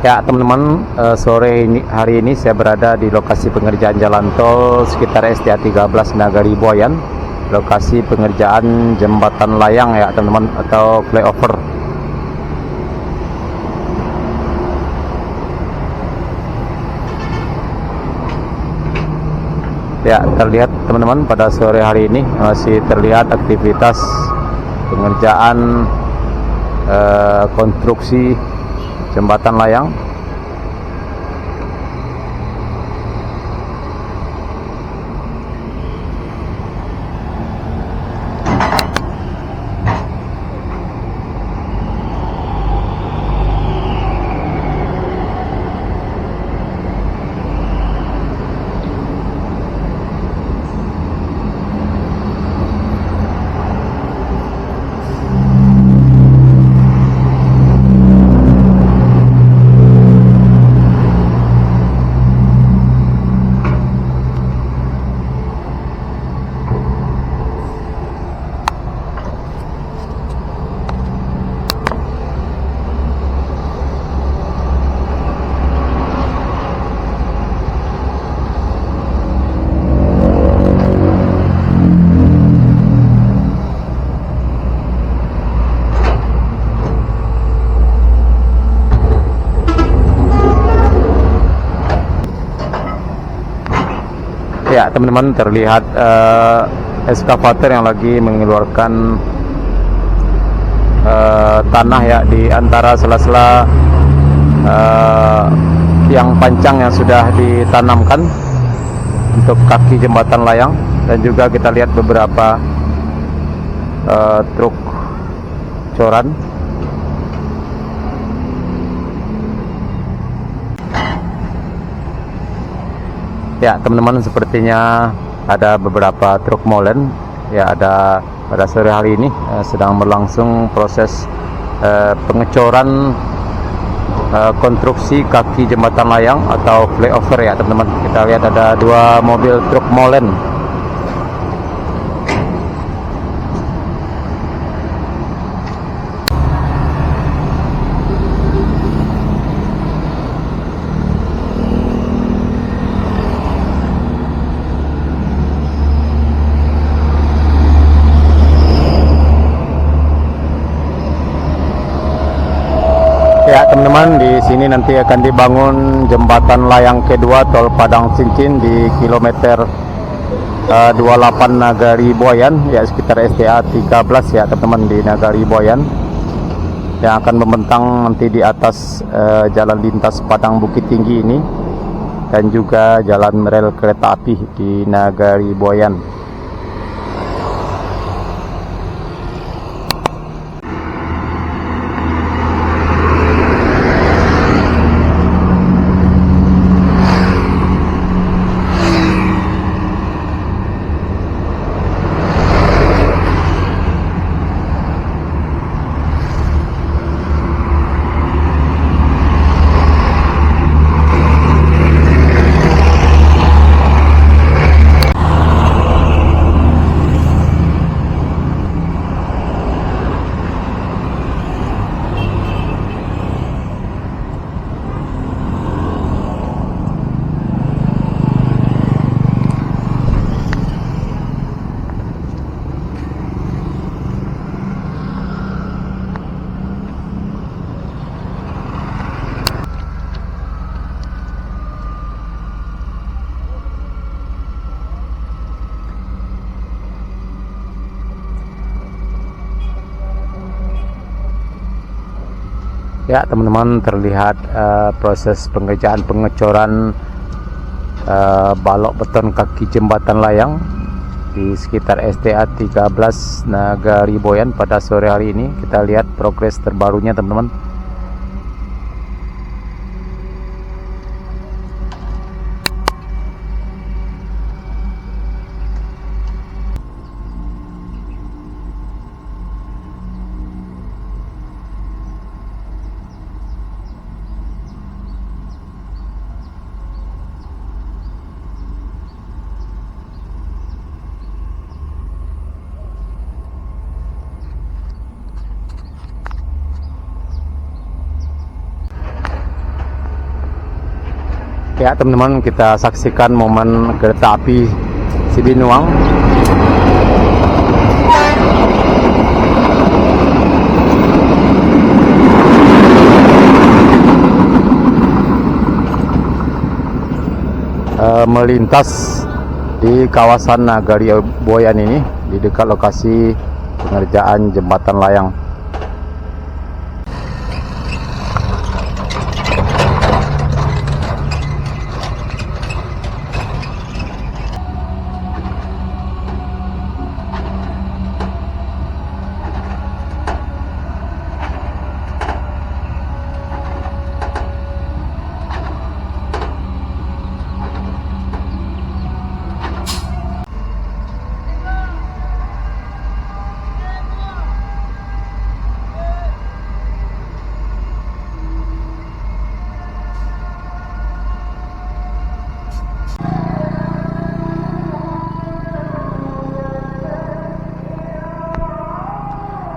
Ya teman-teman, hari ini saya berada di lokasi pengerjaan jalan tol sekitar SDA 13 Nagari Buayan, lokasi pengerjaan jembatan layang ya teman-teman, atau flyover. Ya, terlihat teman-teman pada sore hari ini masih terlihat aktivitas pengerjaan konstruksi jembatan layang. Ya teman-teman, terlihat eskavator yang lagi mengeluarkan tanah ya di antara sela-sela tiang pancang yang sudah ditanamkan untuk kaki jembatan layang. Dan juga kita lihat beberapa truk coran. Ya teman-teman, sepertinya ada beberapa truk molen ya, ada pada sore hari ini sedang berlangsung proses pengecoran konstruksi kaki jembatan layang atau flyover ya teman-teman. Kita lihat ada dua mobil truk molen. Ya teman-teman, di sini nanti akan dibangun jembatan layang kedua tol Padang Cincin di kilometer 28 Nagari Buayan ya, sekitar SDA 13 ya teman-teman, di Nagari Buayan, yang akan membentang nanti di atas jalan lintas Padang Bukit Tinggi ini, dan juga jalan rel kereta api di Nagari Buayan. Ya teman-teman, terlihat proses pengerjaan pengecoran balok beton kaki jembatan layang di sekitar SDA 13 Nagari Buayan pada sore hari ini. Kita lihat progres terbarunya teman-teman. Ya teman-teman, kita saksikan momen kereta api Sibinuang. Melintas di kawasan Nagari Boyan ini, di dekat lokasi pengerjaan jembatan layang.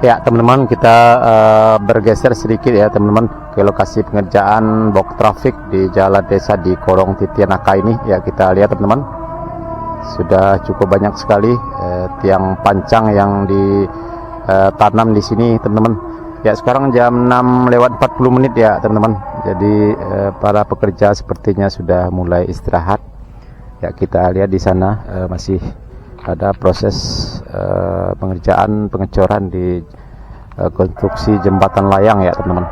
Ya teman-teman, kita bergeser sedikit ya teman-teman ke lokasi pengerjaan box traffic di jalan desa di Korong Titianaka ini. Ya kita lihat teman-teman, sudah cukup banyak sekali tiang pancang yang ditanam di sini teman-teman. Ya sekarang jam 6:40 ya teman-teman. Jadi para pekerja sepertinya sudah mulai istirahat. Ya kita lihat di sana masih ada proses pengecoran di konstruksi jembatan layang ya teman-teman.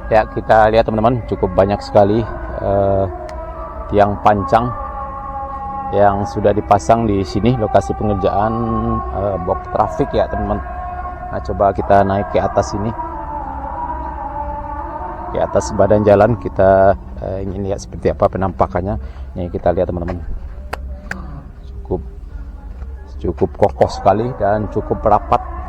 Ya kita lihat teman-teman, cukup banyak sekali tiang pancang yang sudah dipasang di sini lokasi pengerjaan box traffic ya teman-teman. Nah coba kita naik ke atas ini, ke atas badan jalan, kita ingin lihat seperti apa penampakannya. Nih kita lihat teman-teman, cukup kokoh sekali dan cukup rapat.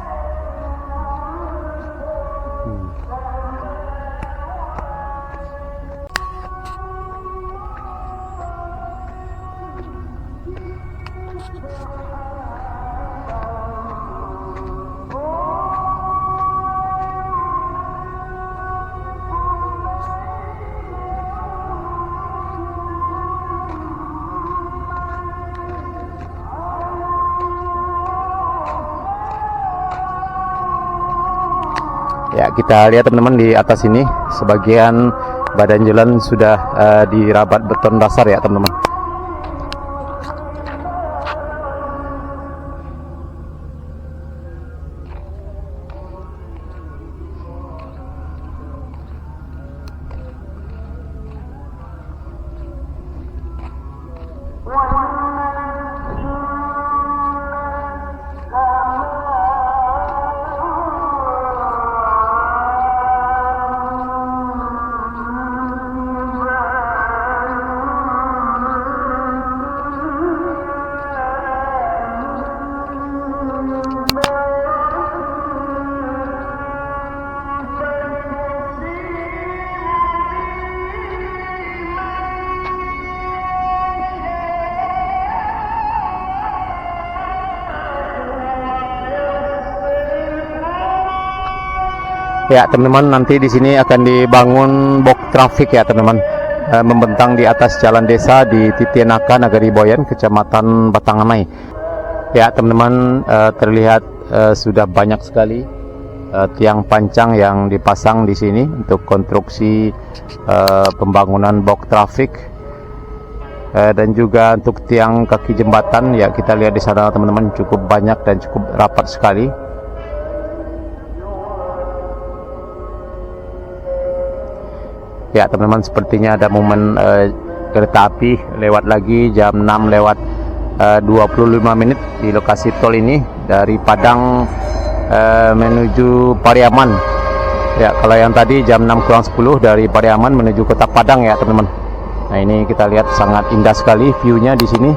Ya kita lihat teman-teman, di atas ini sebagian badan jalan sudah dirabat beton dasar ya teman-teman. Ya teman-teman, nanti di sini akan dibangun box traffic ya teman-teman, membentang di atas jalan desa di Titianaka, Nagari Boyan, Kecamatan Batanganai. Ya teman-teman, terlihat sudah banyak sekali tiang pancang yang dipasang di sini untuk konstruksi pembangunan box traffic, dan juga untuk tiang kaki jembatan ya, kita lihat di sana teman-teman cukup banyak dan cukup rapat sekali. Ya teman-teman, sepertinya ada momen kereta api lewat lagi jam 6 lewat 25 menit di lokasi tol ini dari Padang menuju Pariaman. Ya, kalau yang tadi jam 6 kurang 10 dari Pariaman menuju Kota Padang ya teman-teman. Nah, ini kita lihat sangat indah sekali view-nya di sini.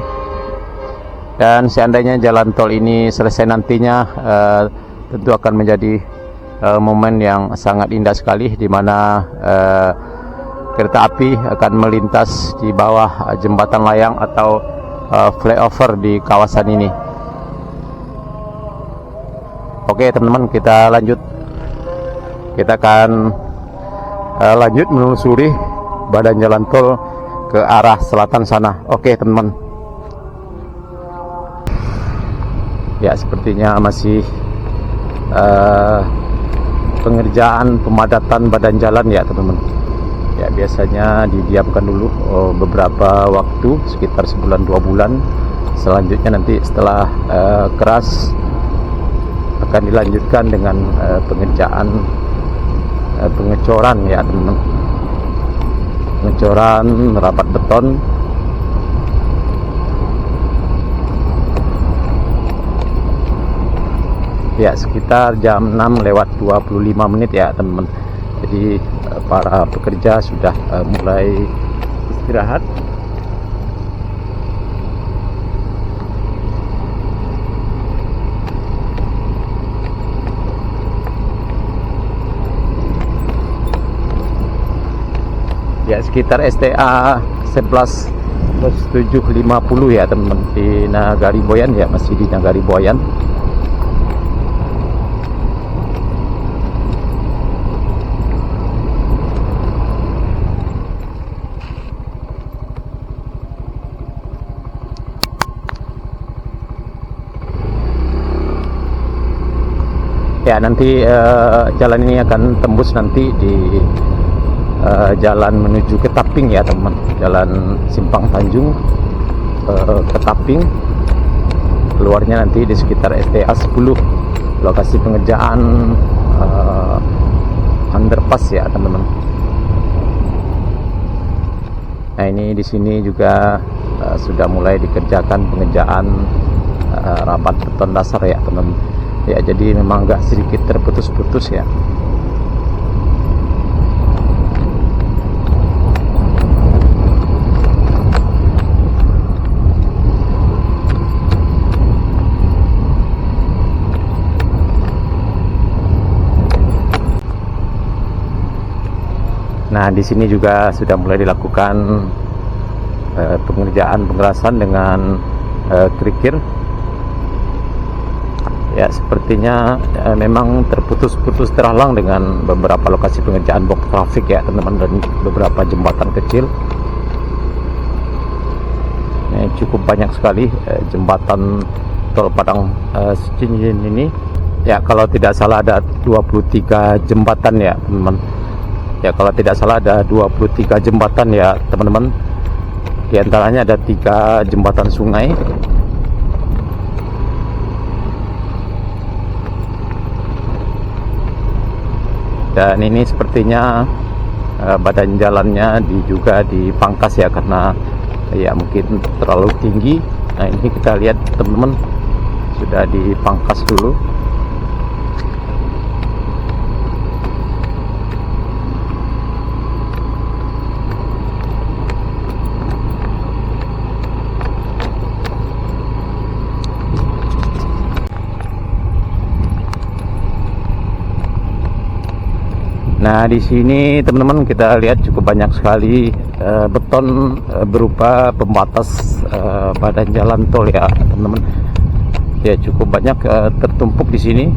Dan seandainya jalan tol ini selesai nantinya, tentu akan menjadi momen yang sangat indah sekali, di mana kereta api akan melintas di bawah jembatan layang atau flyover di kawasan ini. Oke teman-teman, kita lanjut. Kita akan lanjut menelusuri badan jalan tol ke arah selatan sana. Oke teman-teman. Ya, sepertinya masih pengerjaan pemadatan badan jalan ya teman-teman. Ya, biasanya didiamkan dulu beberapa waktu, sekitar sebulan 2 bulan. Selanjutnya nanti setelah keras akan dilanjutkan dengan pengerjaan pengecoran ya teman-teman. Pengecoran rapat beton. Ya, sekitar jam 6 lewat 25 menit ya teman-teman. Jadi para pekerja sudah mulai istirahat. Ya, sekitar STA 11+750 ya teman-teman, di Nagari Boyan ya, masih di Nagari Boyan. Ya, nanti jalan ini akan tembus nanti di jalan menuju ke Taping ya teman, jalan Simpang Tanjung ke Taping. Keluarnya nanti di sekitar STA 10, lokasi pengerjaan underpass ya teman-teman. Nah, ini di sini juga sudah mulai dikerjakan pengerjaan rapat beton dasar ya teman-teman. Ya, jadi memang agak sedikit terputus-putus ya. Nah, di sini juga sudah mulai dilakukan pengerjaan pengerasan dengan kerikil. Ya, sepertinya memang terputus-putus terhalang dengan beberapa lokasi pengerjaan box traffic ya teman-teman, dan beberapa jembatan kecil. Cukup banyak sekali jembatan tol Padang Cincin ini. Ya, kalau tidak salah ada 23 jembatan ya teman-teman. Ya, kalau tidak salah ada 23 jembatan ya teman-teman. Di antaranya ada 3 jembatan sungai. Dan ini sepertinya badan jalannya juga dipangkas ya, karena ya mungkin terlalu tinggi. Nah, ini kita lihat teman-teman, sudah dipangkas dulu. Nah, di sini teman-teman kita lihat cukup banyak sekali beton berupa pembatas badan jalan tol ya teman-teman. Ya, cukup banyak tertumpuk di sini.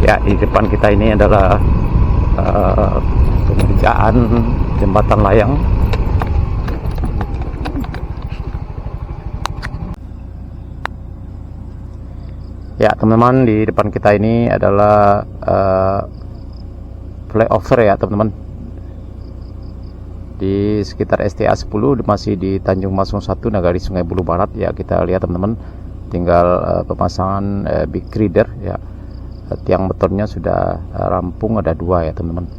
Ya, di depan kita ini adalah pengerjaan jembatan layang. Ya teman-teman, di depan kita ini adalah flyover ya teman-teman, di sekitar STA 10, masih di Tanjung Masung 1, Nagari Sungai Bulu Barat ya. Kita lihat teman-teman, tinggal pemasangan big girder ya. Tiang betonnya sudah rampung, ada 2 ya teman-teman.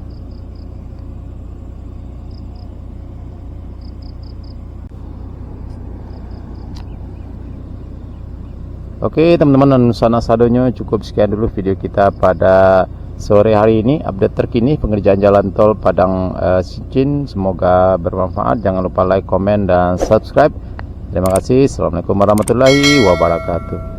Oke teman-teman, sana sadonya cukup sekian dulu video kita pada sore hari ini. Update terkini pengerjaan jalan tol Padang Sincin, semoga bermanfaat. Jangan lupa like, komen, dan subscribe. Terima kasih. Assalamualaikum warahmatullahi wabarakatuh.